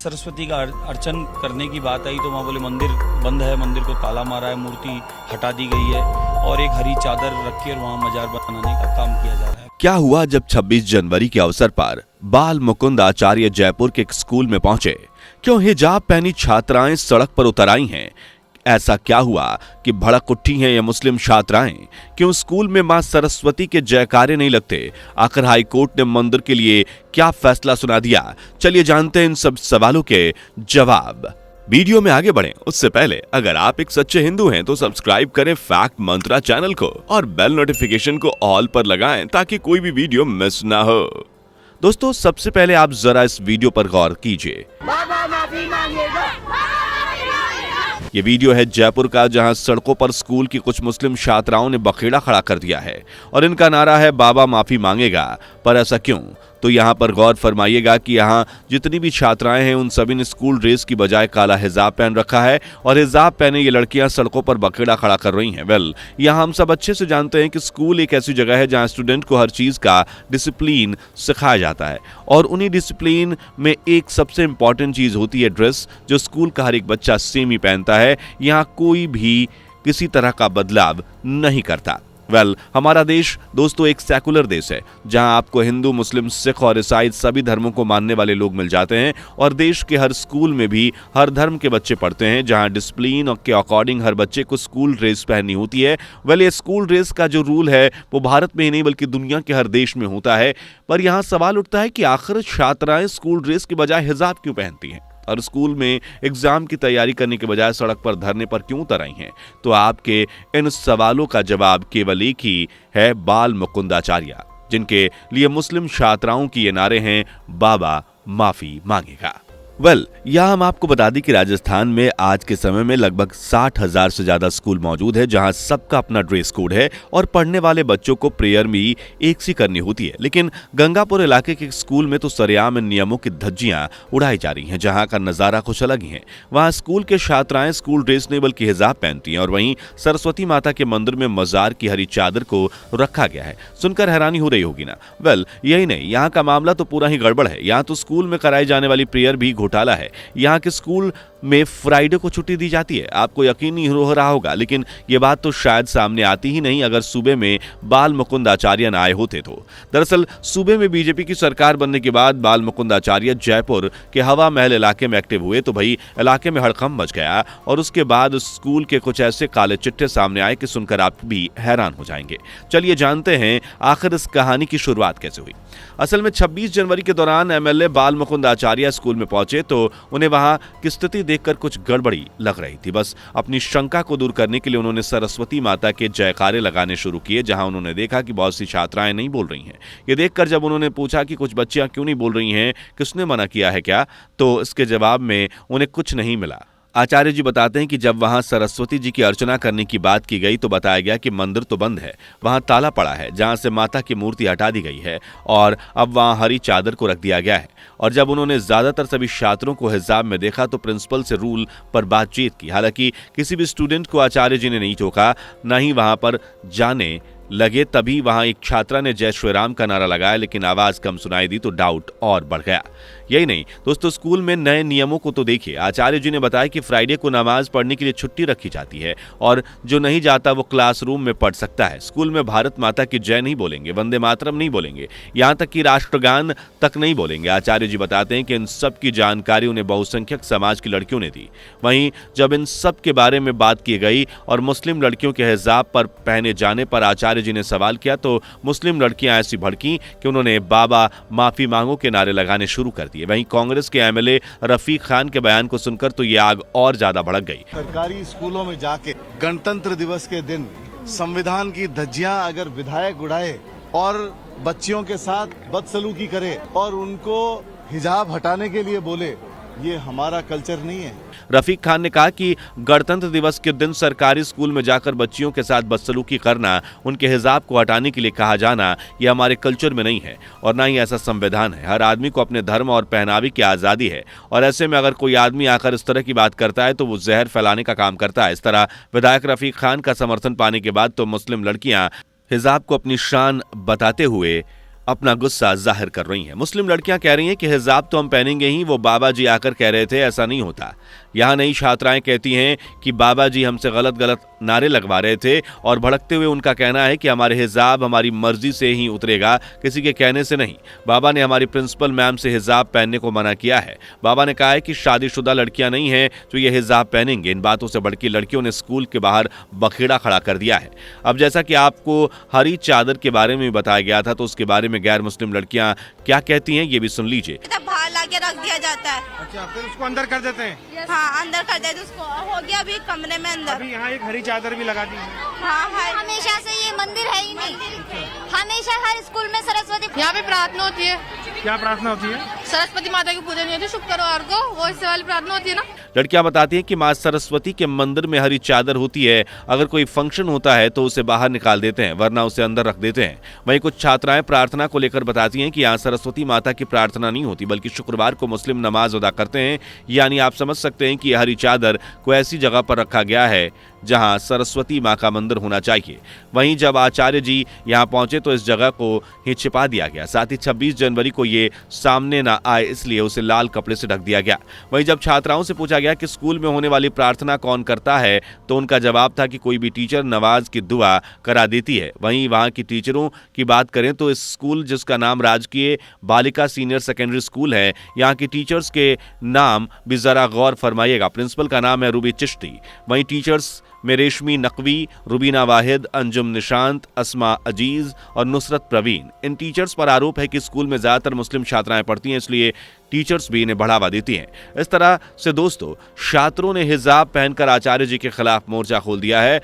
सरस्वती का अर्चन करने की बात आई तो वहाँ बोले मंदिर बंद है, मंदिर को ताला मारा है, मूर्ति हटा दी गई है और एक हरी चादर रख के वहाँ मजार बनाने का काम किया जा रहा है। क्या हुआ जब 26 जनवरी के अवसर पर बाल मुकुंद आचार्य जयपुर के एक स्कूल में पहुंचे? क्यों हिजाब पहनी छात्राएं सड़क पर उतर आई हैं? ऐसा क्या हुआ कि भड़क उठी हैं ये मुस्लिम छात्राएं? क्यों स्कूल में मां सरस्वती के जयकारे नहीं लगते? आखिर हाई कोर्ट ने मंदिर के लिए क्या फैसला सुना दिया? चलिए जानते हैं इन सब सवालों के जवाब। वीडियो में आगे बढ़ें उससे पहले अगर आप एक सच्चे हिंदू हैं तो सब्सक्राइब करें फैक्ट मंत्रा चैनल को और बेल नोटिफिकेशन को ऑल पर लगाएं ताकि कोई भी वीडियो मिस ना हो। दोस्तों, सबसे पहले आप जरा इस वीडियो पर गौर कीजिए। ये वीडियो है जयपुर का, जहां सड़कों पर स्कूल की कुछ मुस्लिम छात्राओं ने बखेड़ा खड़ा कर दिया है और इनका नारा है बाबा माफी मांगेगा। पर ऐसा क्यों? तो यहाँ पर गौर फरमाइएगा कि यहाँ जितनी भी छात्राएं हैं उन सभी ने स्कूल ड्रेस की बजाय काला हिजाब पहन रखा है और हिजाब पहने ये लड़कियां सड़कों पर बखेड़ा खड़ा कर रही हैं। यहाँ हम सब अच्छे से जानते हैं कि स्कूल एक ऐसी जगह है जहाँ स्टूडेंट को हर चीज का डिसिप्लिन सिखाया जाता है और उन्हीं डिसिप्लिन में एक सबसे इंपॉर्टेंट चीज होती है ड्रेस, जो स्कूल का हर एक बच्चा सेम ही पहनता है। यहाँ कोई भी किसी तरह का बदलाव नहीं करता। हमारा देश दोस्तों एक सेकुलर देश है जहां आपको हिंदू, मुस्लिम, सिख और ईसाई सभी धर्मों को मानने वाले लोग मिल जाते हैं और देश के हर स्कूल में भी हर धर्म के बच्चे पढ़ते हैं, जहां डिसिप्लिन के अकॉर्डिंग हर बच्चे को स्कूल ड्रेस पहननी होती है। ये स्कूल ड्रेस का जो रूल है वो भारत में ही नहीं बल्कि दुनिया के हर देश में होता है। पर यहां सवाल उठता है कि आखिर छात्राएं स्कूल ड्रेस की बजाय हिजाब क्यों पहनती हैं और स्कूल में एग्जाम की तैयारी करने के बजाय सड़क पर धरने पर क्यों उतर आई हैं? तो आपके इन सवालों का जवाब केवल एक ही है, बाल मुकुंद आचार्य, जिनके लिए मुस्लिम छात्राओं की ये नारे हैं बाबा माफी मांगेगा। यहाँ हम आपको बता दें कि राजस्थान में आज के समय में लगभग 60,000 से ज्यादा स्कूल मौजूद है, जहां सबका अपना ड्रेस कोड है और पढ़ने वाले बच्चों को प्रेयर भी एक सी करनी होती है। लेकिन गंगापुर इलाके के स्कूल में तो सरेआम इन नियमों की धज्जियां उड़ाई जा रही हैं, जहां का नजारा कुछ अलग ही है। वहां स्कूल के छात्राएं स्कूल ड्रेस नहीं बल्कि हिजाब पहनती हैं और वहीं सरस्वती माता के मंदिर में मजार की हरी चादर को रखा गया है। सुनकर हैरानी हो रही होगी ना? यही नहीं, यहाँ का मामला तो पूरा ही गड़बड़ है। यहाँ तो स्कूल में कराई जाने वाली प्रेयर भी घोटाला है। यहाँ के स्कूल में फ्राइडे को छुट्टी दी जाती है। आपको यकीन नहीं हो रहा होगा, लेकिन ये बात तो शायद सामने आती ही नहीं अगर सूबे में बाल मुकुंद आचार्य आए होते तो। दरअसल सूबे में बीजेपी की सरकार बनने के बाद बाल मुकुंद आचार्य जयपुर के हवा महल इलाके में एक्टिव हुए तो भाई इलाके में हड़कंप मच गया और उसके बाद स्कूल के कुछ ऐसे काले चिट्ठे सामने आए कि सुनकर आप भी हैरान हो जाएंगे। चलिए जानते हैं आखिर इस कहानी की शुरुआत कैसे हुई। असल में 26 जनवरी के दौरान एमएलए बाल मुकुंद आचार्य स्कूल में पहुंचे तो उन्हें वहां की स्थिति देखकर कुछ गड़बड़ी लग रही थी। बस अपनी शंका को दूर करने के लिए उन्होंने सरस्वती माता के जयकारे लगाने शुरू किए, जहां उन्होंने देखा कि बहुत सी छात्राएं नहीं बोल रही हैं। ये देखकर जब उन्होंने पूछा कि कुछ बच्चियां क्यों नहीं बोल रही हैं, किसने मना किया है क्या, तो इसके जवाब में उन्हें कुछ नहीं मिला। आचार्य जी बताते हैं कि जब वहां सरस्वती जी की अर्चना करने की बात की गई तो बताया गया कि मंदिर तो बंद है, वहां ताला पड़ा है जहां से माता की मूर्ति हटा दी गई है और अब वहां हरी चादर को रख दिया गया है। और जब उन्होंने ज्यादातर सभी छात्रों को हिजाब में देखा तो प्रिंसिपल से रूल पर बातचीत की। हालांकि किसी भी स्टूडेंट को आचार्य जी ने नहीं टोका, न ही वहां पर जाने लगे। तभी वहां एक छात्रा ने जय श्री राम का नारा लगाया, लेकिन आवाज कम सुनाई दी तो डाउट और बढ़ गया। यही नहीं दोस्तों, स्कूल में नए नियमों को तो देखिए। आचार्य जी ने बताया कि फ्राइडे को नमाज पढ़ने के लिए छुट्टी रखी जाती है और जो नहीं जाता वो क्लासरूम में पढ़ सकता है। स्कूल में भारत माता की जय नहीं बोलेंगे, वंदे मातरम नहीं बोलेंगे, यहाँ तक कि राष्ट्रगान तक नहीं बोलेंगे। आचार्य जी बताते हैं कि इन सब की जानकारी उन्हें बहुसंख्यक समाज की लड़कियों ने दी। वहीं जब इन सब के बारे में बात की गई और मुस्लिम लड़कियों के हिजाब पर पहने जाने पर आचार्य जी ने सवाल किया तो मुस्लिम लड़कियां ऐसी भड़की कि उन्होंने बाबा माफी मांगो के नारे लगाने शुरू कर दिए। वहीं कांग्रेस के एमएलए रफीक खान के बयान को सुनकर तो ये आग और ज्यादा भड़क गई। सरकारी स्कूलों में जाके गणतंत्र दिवस के दिन संविधान की धज्जियां अगर विधायक उड़ाए और बच्चियों के साथ बदसलूकी करे और उनको हिजाब हटाने के लिए बोले, ये हमारा कल्चर नहीं है। रफीक खान ने कहा कि गणतंत्र दिवस के दिन सरकारी स्कूल में जाकर बच्चियों के साथ बदसलूकी करना, उनके हिजाब को हटाने के लिए कहा जाना, ये हमारे कल्चर में नहीं है और ना ही ऐसा संविधान है। हर आदमी को अपने धर्म और पहनावे की आज़ादी है और ऐसे में अगर कोई आदमी आकर इस तरह की बात करता है तो वो जहर फैलाने का काम करता है। इस तरह विधायक रफीक खान का समर्थन पाने के बाद तो मुस्लिम लड़कियां हिजाब को अपनी शान बताते हुए अपना गुस्सा जाहिर कर रही हैं। मुस्लिम लड़कियां कह रही हैं कि हिजाब तो हम पहनेंगे ही, वो बाबा जी आकर कह रहे थे ऐसा नहीं होता। यहाँ नई छात्राएं कहती हैं कि बाबा जी हमसे गलत नारे लगवा रहे थे और भड़कते हुए उनका कहना है कि हमारे हिजाब हमारी मर्जी से ही उतरेगा, किसी के कहने से नहीं। बाबा ने हमारी प्रिंसिपल मैम से हिजाब पहनने को मना किया है। बाबा ने कहा है कि शादीशुदा लड़कियां नहीं हैं जो ये हिजाब पहनेंगे। इन बातों से भड़की लड़कियों ने स्कूल के बाहर बखेड़ा खड़ा कर दिया है। अब जैसा कि आपको हरी चादर के बारे में बताया गया था, तो उसके बारे में गैर मुस्लिम लड़कियां क्या कहती हैं ये भी सुन लीजिए। बाहर लाके रख दिया जाता है। अच्छा, फिर उसको अंदर कर देते हैं? हाँ, अंदर कर देते उसको। हो गया अभी कमरे में अंदर। अभी यहाँ एक हरी चादर भी लगा दी है। हाँ है। हमेशा से ये मंदिर है ही नहीं। हमेशा हर स्कूल में सरस्वती यहाँ पे प्रार्थना होती है। क्या प्रार्थना होती है? सरस्वती माता की पूजन होती है शुक्रवार को, वो इससे वाली प्रार्थना होती है ना। लड़कियां बताती हैं कि मां सरस्वती के मंदिर में हरी चादर होती है, अगर कोई फंक्शन होता है तो उसे बाहर निकाल देते हैं, वरना उसे अंदर रख देते हैं। वहीं कुछ छात्राएं प्रार्थना को लेकर बताती हैं कि यहाँ सरस्वती माता की प्रार्थना नहीं होती, बल्कि शुक्रवार को मुस्लिम नमाज अदा करते हैं। यानी आप समझ सकते हैं कि यह हरी चादर को ऐसी जगह पर रखा गया है जहां सरस्वती मां का मंदिर होना चाहिए। वहीं जब आचार्य जी यहां पहुंचे तो इस जगह को ही छिपा दिया गया। साथ ही 26 जनवरी को ये सामने ना आए इसलिए उसे लाल कपड़े से ढक दिया गया। वहीं जब छात्राओं से पूछा गया कि स्कूल में होने वाली प्रार्थना कौन करता है, तो उनका जवाब था कि कोई भी टीचर नमाज की दुआ करा देती है। वहीं वहां की टीचरों की बात करें तो इस स्कूल, जिसका नाम राजकीय बालिका सीनियर सेकेंडरी स्कूल है, यहाँ की टीचर्स के नाम भी जरा गौर फरमाइएगा। प्रिंसिपल का नाम है रूबी चिश्ती। वहीं टीचर्स में रेशमी नकवी, रुबीना वाहिद, अंजुम निशांत, अस्मा अजीज और नुसरत प्रवीण। इन टीचर्स पर आरोप है कि स्कूल में ज्यादातर मुस्लिम छात्राएं पढ़ती हैं, इसलिए टीचर्स भी इन्हें बढ़ावा देती हैं। इस तरह से दोस्तों, छात्रों ने हिजाब पहनकर आचार्य जी के खिलाफ मोर्चा खोल दिया है।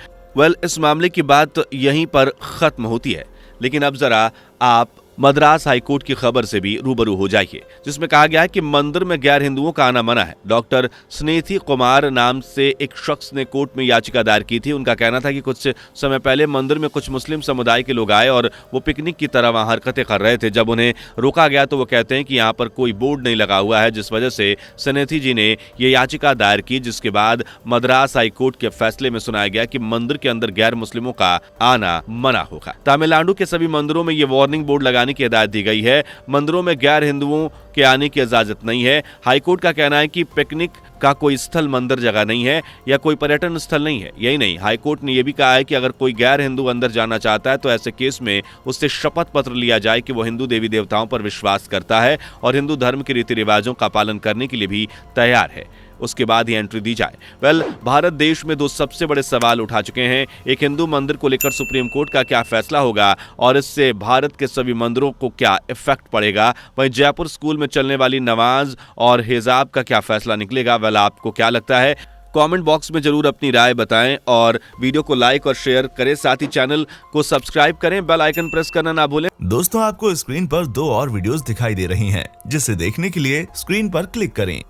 इस मामले की बात यहीं पर खत्म होती है, लेकिन अब जरा आप मद्रास हाईकोर्ट की खबर से भी रूबरू हो जाइए, जिसमें कहा गया है कि मंदिर में गैर हिंदुओं का आना मना है। डॉक्टर स्नेथी कुमार नाम से एक शख्स ने कोर्ट में याचिका दायर की थी। उनका कहना था कि कुछ समय पहले मंदिर में कुछ मुस्लिम समुदाय के लोग आए और वो पिकनिक की तरह वहां हरकतें कर रहे थे। जब उन्हें रोका गया तो वो कहते हैं कि यहाँ पर कोई बोर्ड नहीं लगा हुआ है, जिस वजह से स्नेथी जी ने ये याचिका दायर की, जिसके बाद मद्रास हाईकोर्ट के फैसले में सुनाया गया कि मंदिर के अंदर गैर मुस्लिमों का आना मना होगा। तमिलनाडु के सभी मंदिरों में ये वार्निंग बोर्ड लगाने की हिदायत दी गई है। मंदिरों में गैर हिंदुओं के आने की इजाजत नहीं है। हाईकोर्ट का कहना है कि पिकनिक का कोई स्थल मंदिर जगह नहीं है या कोई पर्यटन स्थल नहीं है। यही नहीं, हाईकोर्ट ने यह भी कहा है कि अगर कोई गैर हिंदू अंदर जाना चाहता है तो ऐसे केस में उससे शपथ पत्र लिया जाए कि वो हिंदू देवी देवताओं पर विश्वास करता है और हिंदू धर्म के रीति रिवाजों का पालन करने के लिए भी तैयार है, उसके बाद ही एंट्री दी जाए। भारत देश में दो सबसे बड़े सवाल उठा चुके हैं। एक, हिंदू मंदिर को लेकर सुप्रीम कोर्ट का क्या फैसला होगा और इससे भारत के सभी मंदिरों को क्या इफेक्ट पड़ेगा। वहीं जयपुर स्कूल में चलने वाली नमाज और हिजाब का क्या फैसला निकलेगा। आपको क्या लगता है? कमेंट बॉक्स में जरूर अपनी राय बताएं और वीडियो को लाइक और शेयर करें। साथ ही चैनल को सब्सक्राइब करें, बेल आइकन प्रेस करना ना भूलें। दोस्तों, आपको स्क्रीन पर 2 और वीडियोस दिखाई दे रही हैं, जिसे देखने के लिए स्क्रीन पर क्लिक करें।